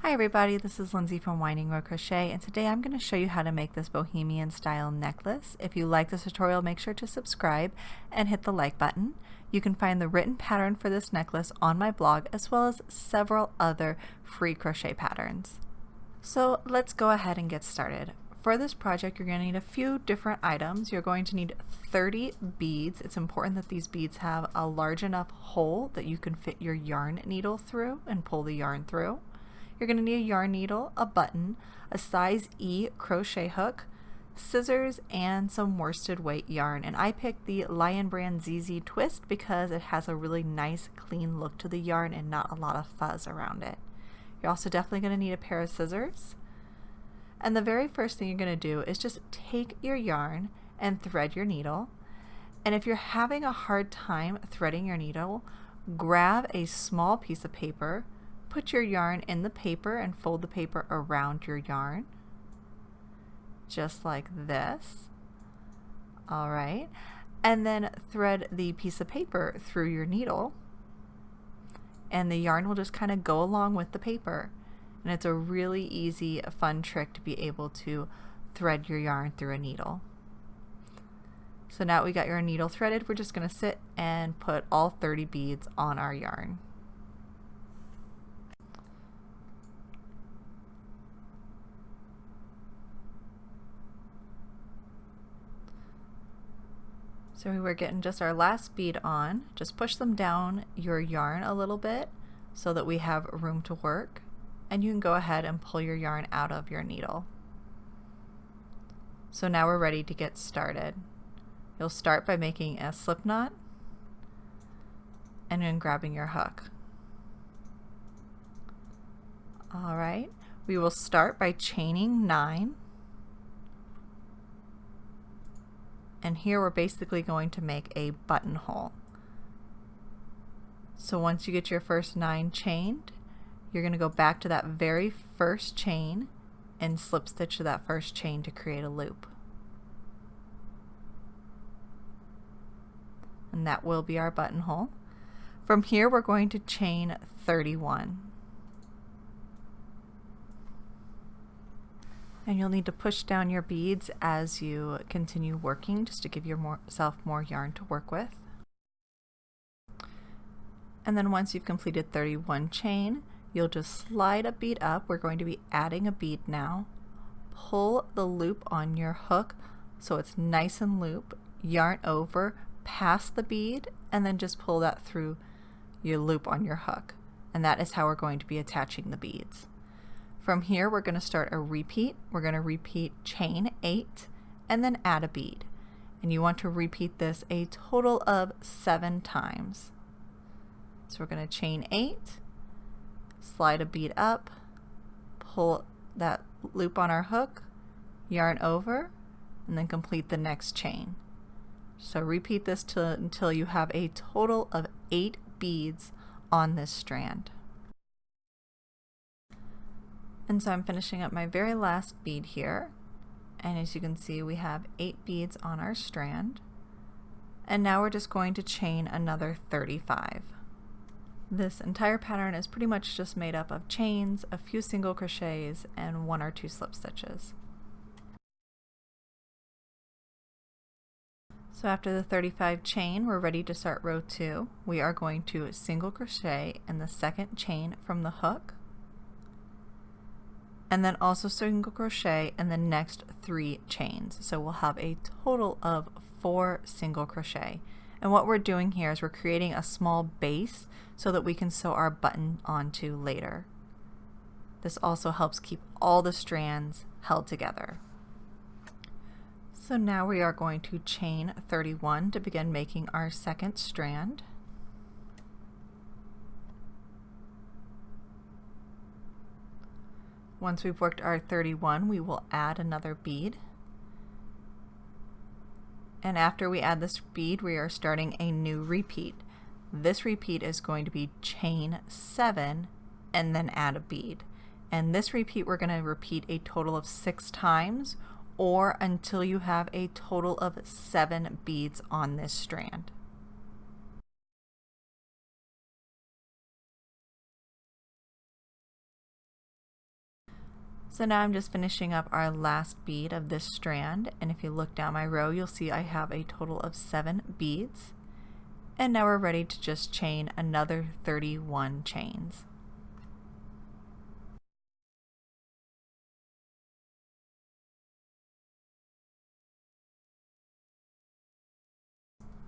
Hi everybody, this is Lindsay from Winding Road Crochet, and today I'm going to show you how to make this bohemian style necklace. If you like this tutorial, make sure to subscribe and hit the like button. You can find the written pattern for this necklace on my blog, as well as several other free crochet patterns. So let's go ahead and get started. For this project, you're going to need a few different items. You're going to need 30 beads. It's important that these beads have a large enough hole that you can fit your yarn needle through and pull the yarn through. You're going to need a yarn needle, a button, a size E crochet hook, scissors, and some worsted weight yarn. And I picked the Lion Brand ZZ Twist because it has a really nice clean look to the yarn and not a lot of fuzz around it. You're also definitely going to need a pair of scissors. And the very first thing you're going to do is just take your yarn and thread your needle. And if you're having a hard time threading your needle, grab a small piece of paper, put your yarn in the paper and fold the paper around your yarn, just like this. All right, and then thread the piece of paper through your needle, and the yarn will just kind of go along with the paper. And it's a really easy, fun trick to be able to thread your yarn through a needle. So now we got your needle threaded, we're just going to sit and put all 30 beads on our yarn. So we were getting just our last bead on. Just push them down your yarn a little bit so that we have room to work, and you can go ahead and pull your yarn out of your needle. So now we're ready to get started. You'll start by making a slip knot and then grabbing your hook. All right, we will start by chaining 9. And here we're basically going to make a buttonhole. So once you get your first 9 chained, you're going to go back to that very first chain and slip stitch to that first chain to create a loop. And that will be our buttonhole. From here we're going to chain 31. And you'll need to push down your beads as you continue working, just to give yourself more yarn to work with. And then once you've completed 31 chain, you'll just slide a bead up. We're going to be adding a bead now. Pull the loop on your hook so it's nice and loop, yarn over, pass the bead, and then just pull that through your loop on your hook. And that is how we're going to be attaching the beads. From here we're going to start a repeat. We're going to repeat chain 8 and then add a bead. And you want to repeat this a total of 7 times. So we're going to chain 8, slide a bead up, pull that loop on our hook, yarn over, and then complete the next chain. So repeat this until you have a total of 8 beads on this strand. And so I'm finishing up my very last bead here, and as you can see we have 8 beads on our strand, and now we're just going to chain another 35. This entire pattern is pretty much just made up of chains, a few single crochets, and 1 or 2 slip stitches. So after the 35 chain, we're ready to start row 2. We are going to single crochet in the second chain from the hook, and then also single crochet in the next 3 chains. So we'll have a total of 4 single crochet. And what we're doing here is we're creating a small base so that we can sew our button onto later. This also helps keep all the strands held together. So now we are going to chain 31 to begin making our second strand. Once we've worked our 31, we will add another bead. And after we add this bead, we are starting a new repeat. This repeat is going to be chain 7 and then add a bead. And this repeat we're going to repeat a total of 6 times, or until you have a total of 7 beads on this strand. So now I'm just finishing up our last bead of this strand, and if you look down my row, you'll see I have a total of 7 beads. And now we're ready to just chain another 31 chains.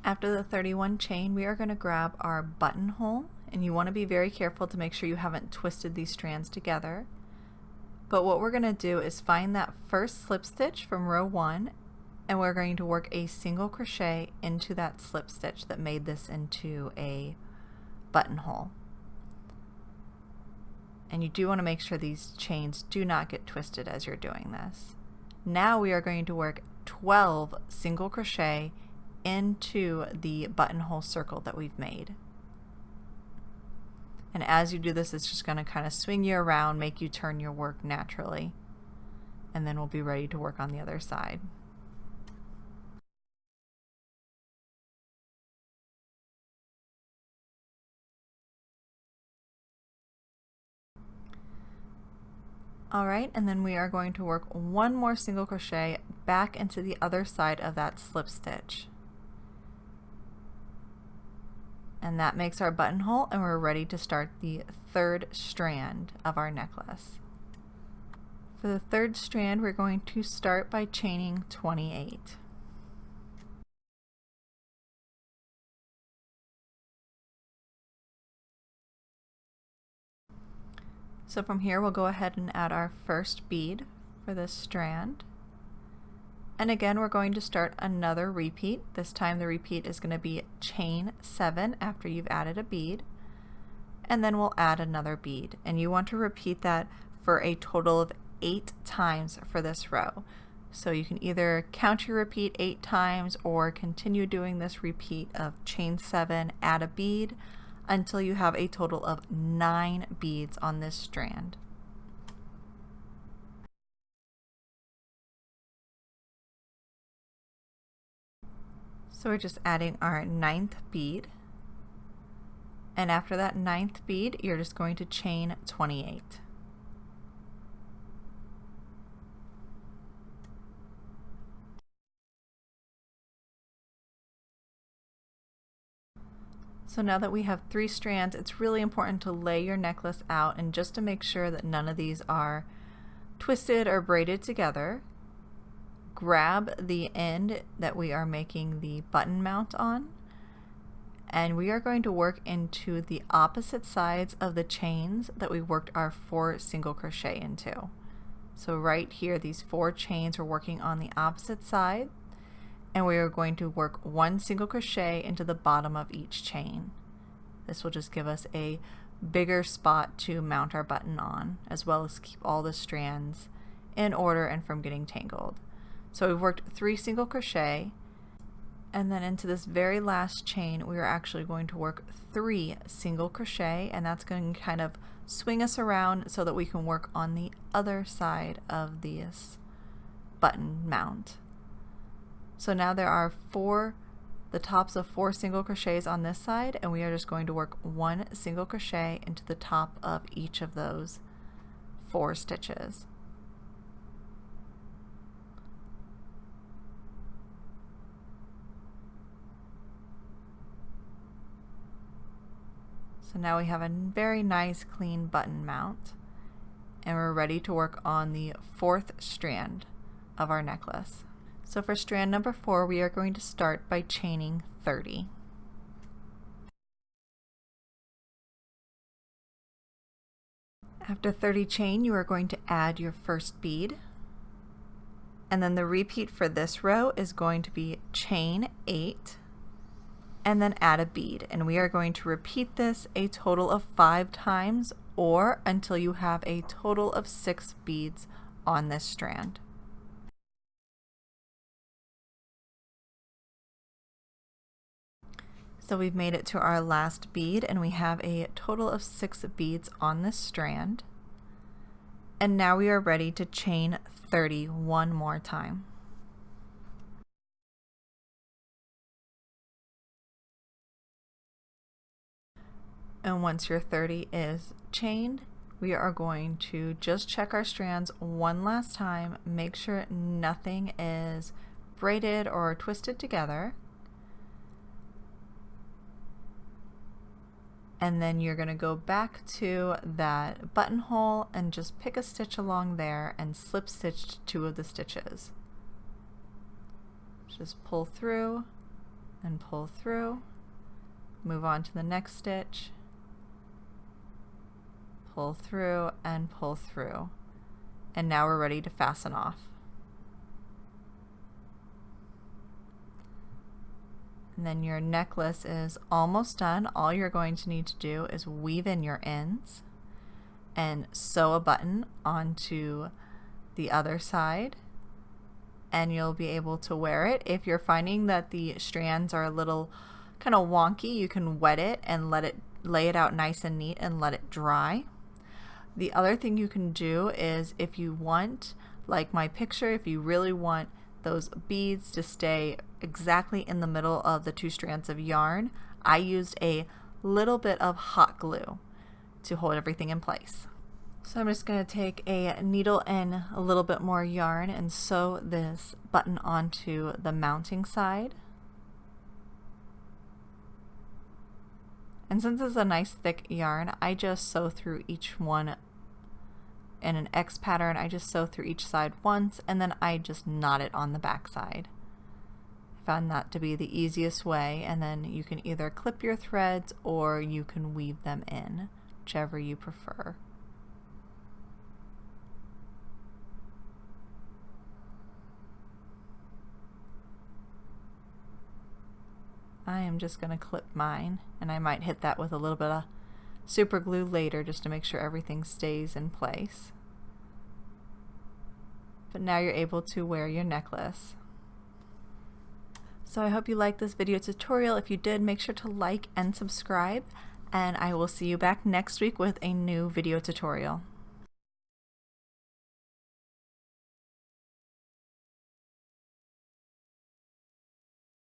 After the 31 chain, we are going to grab our buttonhole, and you want to be very careful to make sure you haven't twisted these strands together. But what we're going to do is find that first slip stitch from row 1, and we're going to work a single crochet into that slip stitch that made this into a buttonhole. And you do want to make sure these chains do not get twisted as you're doing this. Now we are going to work 12 single crochet into the buttonhole circle that we've made. And as you do this, it's just going to kind of swing you around, make you turn your work naturally. And then we'll be ready to work on the other side. Alright, and then we are going to work one more single crochet back into the other side of that slip stitch. And that makes our buttonhole, and we're ready to start the third strand of our necklace. For the third strand, we're going to start by chaining 28. So from here, we'll go ahead and add our first bead for this strand. And again, we're going to start another repeat. This time the repeat is going to be chain 7 after you've added a bead. And then we'll add another bead. And you want to repeat that for a total of 8 times for this row. So you can either count your repeat 8 times or continue doing this repeat of chain 7, add a bead, until you have a total of 9 beads on this strand. So we're just adding our 9th bead, and after that 9th bead, you're just going to chain 28. So now that we have 3 strands, it's really important to lay your necklace out, and just to make sure that none of these are twisted or braided together, grab the end that we are making the button mount on, and we are going to work into the opposite sides of the chains that we worked our 4 single crochet into. So right here, these 4 chains are working on the opposite side, and we are going to work 1 single crochet into the bottom of each chain. This will just give us a bigger spot to mount our button on, as well as keep all the strands in order and from getting tangled. So we've worked 3 single crochet, and then into this very last chain we are actually going to work 3 single crochet, and that's going to kind of swing us around so that we can work on the other side of this button mount. So now there are the tops of 4 single crochets on this side, and we are just going to work 1 single crochet into the top of each of those 4 stitches. So now we have a very nice clean button mount, and we're ready to work on the 4th strand of our necklace. So for strand number 4, we are going to start by chaining 30. After 30 chain, you are going to add your first bead, and then the repeat for this row is going to be chain 8 and then add a bead, and we are going to repeat this a total of 5 times or until you have a total of 6 beads on this strand. So we've made it to our last bead, and we have a total of 6 beads on this strand. And now we are ready to chain 30 one more time. And once your 30 is chained, we are going to just check our strands one last time, make sure nothing is braided or twisted together. And then you're going to go back to that buttonhole and just pick a stitch along there and slip stitch 2 of the stitches. Just pull through and pull through, move on to the next stitch, pull through and pull through, and now we're ready to fasten off. And then your necklace is almost done. All you're going to need to do is weave in your ends and sew a button onto the other side, and you'll be able to wear it. If you're finding that the strands are a little kind of wonky, you can wet it and lay it out nice and neat and let it dry. The other thing you can do is, if you want, like my picture, if you really want those beads to stay exactly in the middle of the 2 strands of yarn, I used a little bit of hot glue to hold everything in place. So I'm just going to take a needle and a little bit more yarn and sew this button onto the mounting side. And since it's a nice thick yarn, I just sew through each one in an X pattern. I just sew through each side once, and then I just knot it on the back side. I found that to be the easiest way, and then you can either clip your threads or you can weave them in, whichever you prefer. I am just going to clip mine, and I might hit that with a little bit of super glue later just to make sure everything stays in place. But now you're able to wear your necklace. So I hope you liked this video tutorial. If you did, make sure to like and subscribe, and I will see you back next week with a new video tutorial.